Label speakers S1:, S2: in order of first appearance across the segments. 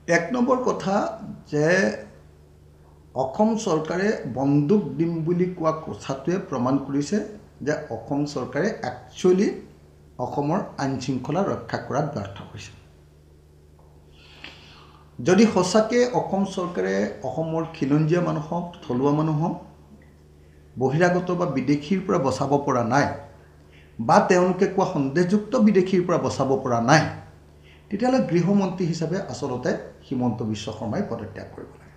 S1: এক নম্বৰ কথা যে অসম চৰকাৰে বন্দুক দিম বুলি কোৱা কথাটোৱে প্ৰমাণ কৰিছে যে অসম চৰকাৰে একচুৱেলি অসমৰ আইন শৃংখলা ৰক্ষা কৰাত ব্যৰ্থ হৈছে। যদি সঁচাকৈ অসম চৰকাৰে অসমৰ খিলঞ্জীয়া মানুহক থলুৱা মানুহক বহিৰাগত বা বিদেশীৰ পৰা বচাব পৰা নাই বা তেওঁলোকে কোৱা সন্দেহযুক্ত বিদেশীৰ পৰা বচাব পৰা নাই, তেতিয়াহ'লে গৃহমন্ত্ৰী হিচাপে আচলতে হিমন্ত বিশ্ব শৰ্মাই পদত্যাগ কৰিব লাগে।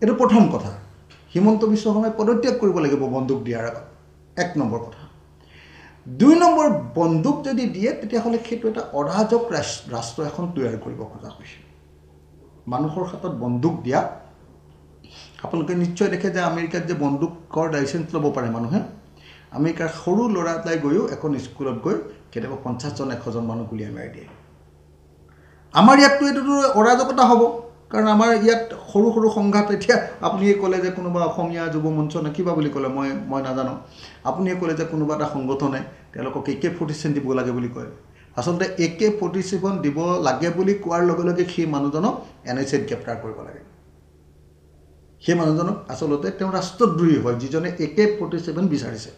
S1: এইটো প্ৰথম কথা। হিমন্ত বিশ্ব শৰ্মাই পদত্যাগ কৰিব লাগিব বন্দুক দিয়াৰ আগত, এক নম্বৰ কথা। দুই নম্বৰ, বন্দুক যদি দিয়ে তেতিয়াহ'লে সেইটো এটা অৰাজক ৰাষ্ট্ৰ এখন তৈয়াৰ কৰিব খোজা হৈছে। মানুহৰ হাতত বন্দুক দিয়া, আপোনালোকে নিশ্চয় দেখে যে আমেৰিকাত যে বন্দুকৰ লাইচেঞ্চ ল'ব পাৰে মানুহে, আমেৰিকাৰ সৰু ল'ৰা এটাই গৈও এখন স্কুলত গৈ কেতিয়াবা 50জন 100জন মানুহ গুলিয়াই মাৰি দিয়ে। আমাৰ ইয়াততো এইটোতো অৰাজকতা হ'ব, কাৰণ আমাৰ ইয়াত সৰু সৰু সংঘাত, এতিয়া আপুনিয়ে ক'লে যে কোনোবা অসমীয়া যুৱ মঞ্চ নে কিবা বুলি ক'লে মই নাজানো, আপুনিয়ে ক'লে যে কোনোবা এটা সংগঠনে তেওঁলোকক AK-47 দিব লাগে বুলি কয়। আচলতে AK-47 দিব লাগে বুলি কোৱাৰ লগে লগে সেই মানুহজনক NICত গ্ৰেপ্তাৰ কৰিব লাগে। সেই মানুহজনক আচলতে তেওঁ ৰাষ্ট্ৰদ্ৰোহী হয় যিজনে AK-47 বিচাৰিছে।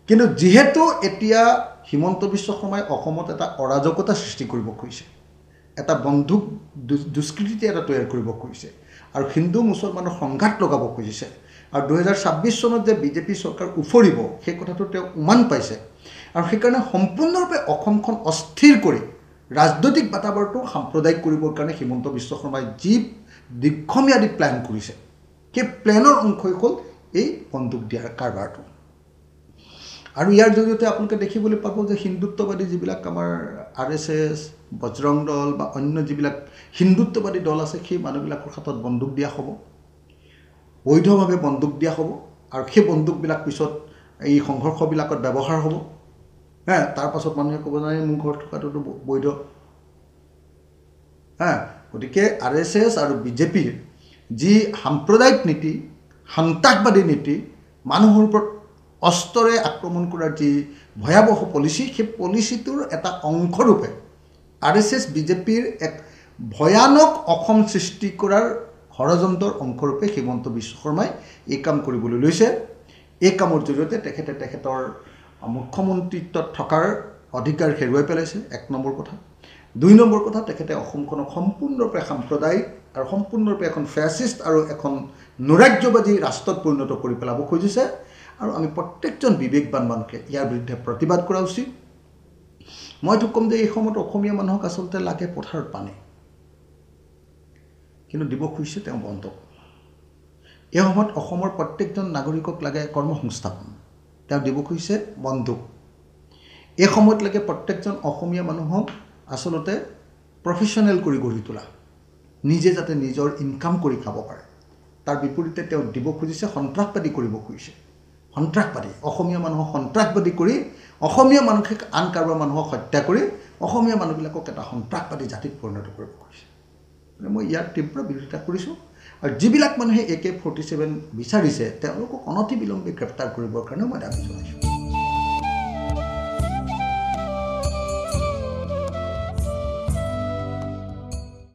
S1: কিন্তু যিহেতু এতিয়া হিমন্ত বিশ্ব শৰ্মাই অসমত এটা অৰাজকতা সৃষ্টি কৰিব খুজিছে, এটা বন্দুক দুষ্কৃতি এটা তৈয়াৰ কৰিব খুজিছে আৰু হিন্দু মুছলমানৰ সংঘাত লগাব খুজিছে, আৰু 2026 চনত যে বিজেপি চৰকাৰ উফৰিব সেই কথাটো তেওঁ উমান পাইছে, আৰু সেইকাৰণে সম্পূৰ্ণৰূপে অসমখন অস্থিৰ কৰি ৰাজনৈতিক বাতাবৰণটো সাম্প্ৰদায়িক কৰিবৰ কাৰণে হিমন্ত বিশ্ব শৰ্মাই যি দীৰ্ঘম্যাদী প্লেন কৰিছে, সেই প্লেনৰ অংশই হ'ল এই বন্দুক দিয়াৰ কাৰবাৰটো। আৰু ইয়াৰ জৰিয়তে আপোনালোকে দেখিবলৈ পাব যে হিন্দুত্ববাদী যিবিলাক আমাৰ RSS, বজৰং দল বা অন্য যিবিলাক হিন্দুত্ববাদী দল আছে, সেই মানুহবিলাকৰ হাতত বন্দুক দিয়া হ'ব, বৈধভাৱে বন্দুক দিয়া হ'ব, আৰু সেই বন্দুকবিলাক পিছত এই সংঘৰ্ষবিলাকত ব্যৱহাৰ হ'ব। তাৰ পাছত মানুহে ক'ব নাই মোৰ ঘৰত থকাটোতো বৈধ। গতিকে RSS আৰু বিজেপিৰ যি সাম্প্ৰদায়িক নীতি, সন্ত্ৰাসবাদী নীতি, মানুহৰ ওপৰত অস্ত্ৰৰে আক্ৰমণ কৰাৰ যি ভয়াৱহ পলিচি, সেই পলিচিটোৰ এটা অংশৰূপে RSS বিজেপিৰ এক ভয়ানক অসম সৃষ্টি কৰাৰ ষড়যন্ত্ৰৰ অংশৰূপে হিমন্ত বিশ্ব শৰ্মাই এই কাম কৰিবলৈ লৈছে। এই কামৰ জৰিয়তে তেখেতৰ মুখ্যমন্ত্ৰীত্বত থকাৰ অধিকাৰ হেৰুৱাই পেলাইছে, এক নম্বৰ কথা। দুই নম্বৰ কথা, তেখেতে অসমখনক সম্পূৰ্ণৰূপে সাম্প্ৰদায়িক আৰু সম্পূৰ্ণৰূপে এখন ফেচিষ্ট আৰু এখন নৈৰাজ্যবাদী ৰাষ্ট্ৰত পৰিণত কৰি পেলাব খুজিছে, আৰু আমি প্ৰত্যেকজন বিবেকবান মানুহে ইয়াৰ বিৰুদ্ধে প্ৰতিবাদ কৰা উচিত। মইতো ক'ম যে এই সময়ত অসমীয়া মানুহক আচলতে লাগে পথাৰত পানী, কিন্তু দিব খুজিছে তেওঁ বন্দুক। এই সময়ত অসমৰ প্ৰত্যেকজন নাগৰিকক লাগে কৰ্মসংস্থাপন, তেওঁ দিব খুজিছে বন্দুক। এই সময়ত লাগে প্ৰত্যেকজন অসমীয়া মানুহক আচলতে প্ৰফেশ্যনেল কৰি গঢ়ি তোলা, নিজে যাতে নিজৰ ইনকাম কৰি খাব পাৰে। তাৰ বিপৰীতে তেওঁ দিব খুজিছে সন্ত্ৰাসবাদী কৰিব খুজিছে, সন্ত্ৰাসবাদী, অসমীয়া মানুহক সন্ত্ৰাসবাদী কৰি, অসমীয়া মানুহে আন কাৰোবাৰ মানুহক হত্যা কৰি অসমীয়া মানুহবিলাকক এটা সন্ত্ৰাসবাদী জাতিত পৰিণত কৰিব খুজিছে। মই ইয়াৰ তীব্ৰ বিৰোধিতা কৰিছোঁ, আৰু যিবিলাক মানুহে AK-47 বিচাৰিছে তেওঁলোকক অনতিবিলম্বে গ্ৰেপ্তাৰ কৰিবৰ কাৰণে মই দাবী জনাইছোঁ।